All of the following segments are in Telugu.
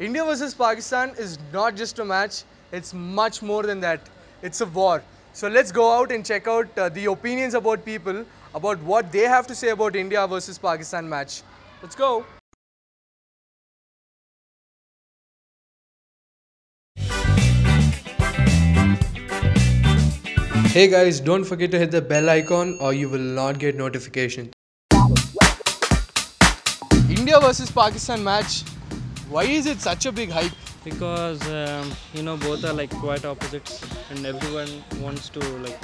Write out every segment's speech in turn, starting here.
India versus Pakistan is not just a match, it's much more than that. It's a war. So let's go out and check out the opinions about people, about what they have to say about India versus Pakistan match. Let's go. Hey guys, don't forget to hit the bell icon or you will not get notifications. India versus Pakistan match. Why is it such a big hype? Because both are like quite opposites, and everyone wants to like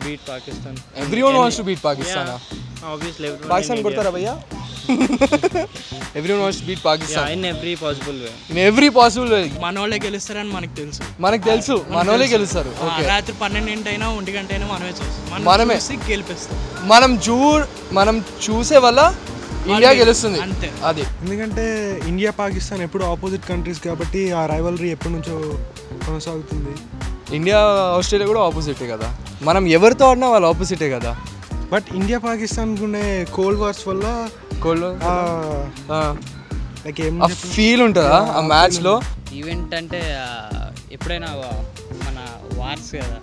beat Pakistan. Everyone wants to beat Pakistan. Yeah, obviously everyone. Pakistan kortara bhaiya? Everyone wants to beat Pakistan. Yeah, in every possible way. In every possible way. మనోళ్ళే గెలుస్తారని మనకు తెలుసు. మనకు తెలుసు మనోళ్ళే గెలుస్తారు. ఓకే. రాత్రి 12 అయినా 1 గంట అయినా మనమే చూస్తాం. మనమే గెలిపిస్తాం. మనం చూసే వల్ల ఇండియా గెలుస్తుంది అంతే. అది ఎందుకంటే ఇండియా పాకిస్తాన్ ఎప్పుడు ఆపోజిట్ కంట్రీస్ కాబట్టి ఆ రైవలరీ ఎప్పటి నుంచో కొనసాగుతుంది. ఇండియా ఆస్ట్రేలియా కూడా ఆపోజిటే కదా, మనం ఎవరితో ఆడినా వాళ్ళు ఆపోజిటే కదా. బట్ ఇండియా పాకిస్తాన్ ఉండే కోల్డ్ వార్స్ వల్ల లైక్ ఆ ఫీల్ ఉంటుందా ఆ మ్యాచ్లో? ఈవెంట్ అంటే ఎప్పుడైనా మన వార్స్ కదా,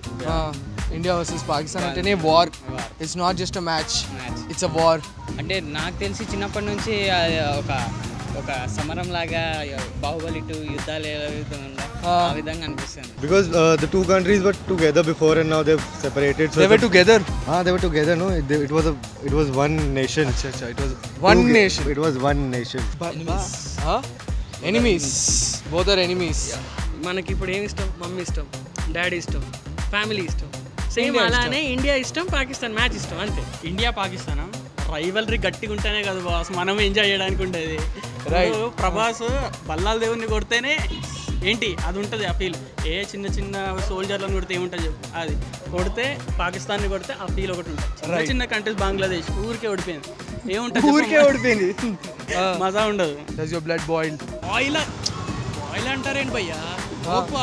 ఇండియా వర్సెస్ పాకిస్తాన్ అంటేనే war. It's not just a match, it's a war. అంటే నాకు తెలిసి చిన్నప్పటి నుంచి ఒక సమరం లాగా బాహుబలి 2 యుద్ధాలు ఆ విధంగా అనిపిస్తుంది. Because the two countries were together before and now they've separated. So they were together. They were together. No, it was one nation. Achha, it was one nation. It was one nation. Enemies. Both are enemies. మనకి ఇప్పుడు ఏమి ఇష్టం? మమ్మీ ఇష్టం, డాడీ ఇష్టం, ఫ్యామిలీ ఇష్టం. సేమ్ అలానే ఇండియా ఇష్టం, పాకిస్తాన్ మ్యాచ్ ఇష్టం, అంతే. ఇండియా పాకిస్తాన్ రైవలరీ గట్టిగా ఉంటేనే కదా బాస్ మనం ఎంజాయ్ చేయడానికి ఉండేది. ప్రభాస్ బల్లాల దేవుడిని కొడితేనే ఏంటి అది ఉంటుంది ఆ ఫీల్. ఏ చిన్న చిన్న సోల్జర్లను కొడితే ఏముంటుంది చెప్పు, అది కొడితే పాకిస్తాన్ని కొడితే ఆ ఫీల్ ఒకటి ఉంటుంది. చిన్న చిన్న కంట్రీస్ బంగ్లాదేశ్ ఊరికే ఓడిపోయింది, ఏముంటుంది ఊరికే ఓడిపోయింది, మజా ఉండదు. Does your blood boil? Oil అంటారేంటి భయ్యా,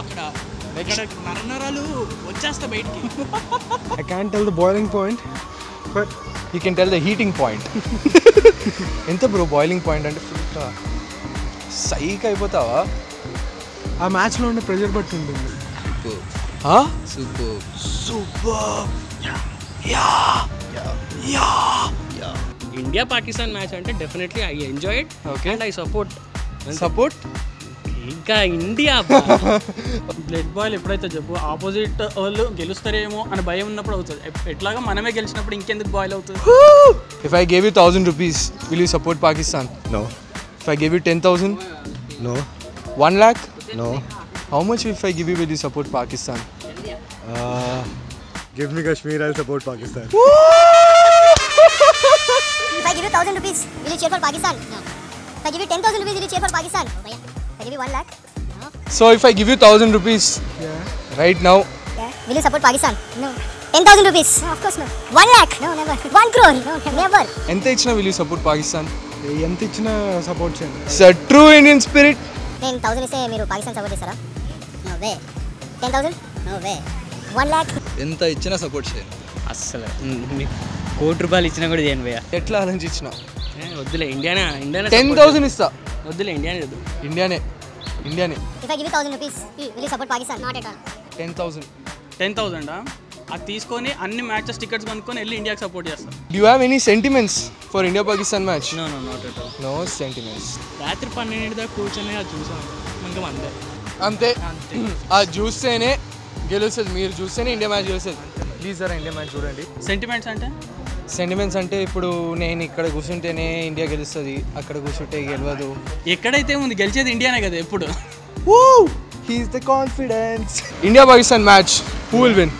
అక్కడ నరనరాలు వచ్చేస్తా బయటికి. I can't tell the boiling point but You can tell the heating point. ఎంత బ్రో బాయిలింగ్ పాయింట్ అంటే ఫుల్ సైక్ అయిపోతావా? ఆ మ్యాచ్లో ఉండే ప్రెజర్ బట్టి ఉంటుంది. ఇండియా పాకిస్తాన్ మ్యాచ్ అంటే definitely I enjoy it. Okay, and I support. ఇంకా ఇండియా బ్లడ్ బాయిల్ ఎప్పుడైతే చెప్పు ఆపోజిట్ వాళ్ళు గెలుస్తారేమో అని భయం ఉన్నప్పుడు అవుతుంది. ఎట్లాగా మనమే గెలిచినప్పుడు ఇంకెందుకు బాయిల్ అవుతుంది? If I gave you 1,000 rupees, will you support Pakistan? No. If I gave you 10,000? No. 1 lakh? No. How much if I give you, will you support Pakistan? Give me Kashmir, I'll support Pakistan. If I give you 1,000 rupees, will you cheer for Pakistan? No. If I give you 10,000 rupees, will you cheer for Pakistan? No. If I give you 1 lakh? No. So if I give you 1,000 rupees right now, Will you support Pakistan? No. 10,000 rupees? No, of course no. 1 lakh? No, never. 1 crore? No, never. ఎంత ఇచ్చినా will you support Pakistan? ఎంత ఇచ్చినా సపోర్ట్ చేయండి. It's a true Indian spirit. నేను 1,000 ఇస్తే మీరు పాకిస్తాన్ సపోర్ట్ చేస్తారా? No way. 10,000? No way. 1 lakh? ఎంత ఇచ్చినా సపోర్ట్ చేయండి. అస్సలు మీకు ₹1,00,00,000 ఇచ్చినా కూడా చేయను భయ్యా. ఎట్లా ఆలోచించిన వద్దులే, ఇండియానే 10,000 ఇస్తా. వద్దులే, ఇండియానే వద్దు. ఇండియానే. If I give you 1,000 rupees, will you support Pakistan? Not at all. 10,000. 10,000 అది తీసుకొని అన్ని మ్యాచెస్ టికెట్స్ కొనుక్కొని వెళ్ళి ఇండియాకి సపోర్ట్ చేస్తాను. Do you have any sentiments for India-Pakistan match? No not at all. No sentiments. రాత్రి 12 దాకా కూర్చొని అది చూసాను, ఇంకా అంతే. అది చూస్తేనే గెలుస్తుంది, మీరు చూస్తేనే ఇండియా మ్యాచ్ గెలుస్తుంది. ప్లీజ్ సార్ ఇండియా మ్యాచ్ చూడండి. సెంటిమెంట్స్ అంటే ఇప్పుడు నేను ఇక్కడ కూర్చుంటేనే ఇండియా గెలుస్తుంది, అక్కడ కూర్చుంటే గెలవదు. ఎక్కడైతే ఉంది గెలిచేది ఇండియానే కదా ఎప్పుడు. He's the confidence. India-Pakistan match, who will win?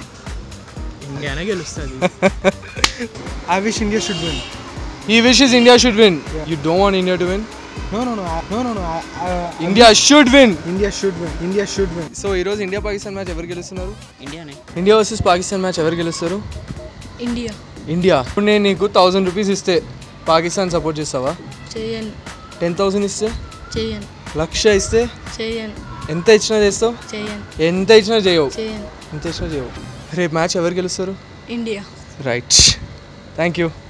ఇండియానే గెలుస్తుంది. I wish India should win. He wishes India should win. You don't want India to win? No. India should win. India should win. So ఈరోజు ఇండియా పాకిస్తాన్ మ్యాచ్ ఎవరు గెలుస్తున్నారు? ఇండియానే. ఇండియా వర్సెస్ పాకిస్తాన్ మ్యాచ్ ఎవరు గెలుస్తారు? ఇండియా. ఇప్పుడు నేను నీకు 1,000 రూపీస్ ఇస్తే పాకిస్తాన్ సపోర్ట్ చేస్తావా? చేయను. 10,000 ఇస్తే? చేయను. 1,00,000 ఇస్తే? చేయను. ఎంత ఇచ్చినా చేస్తావు? చేయను. ఎంత ఇచ్చినా చేయవు? చేయను. ఎంత ఇచ్చినా చేయవు. రేపు మ్యాచ్ ఎవరు గెలుస్తారు? ఇండియా. Right, thank you.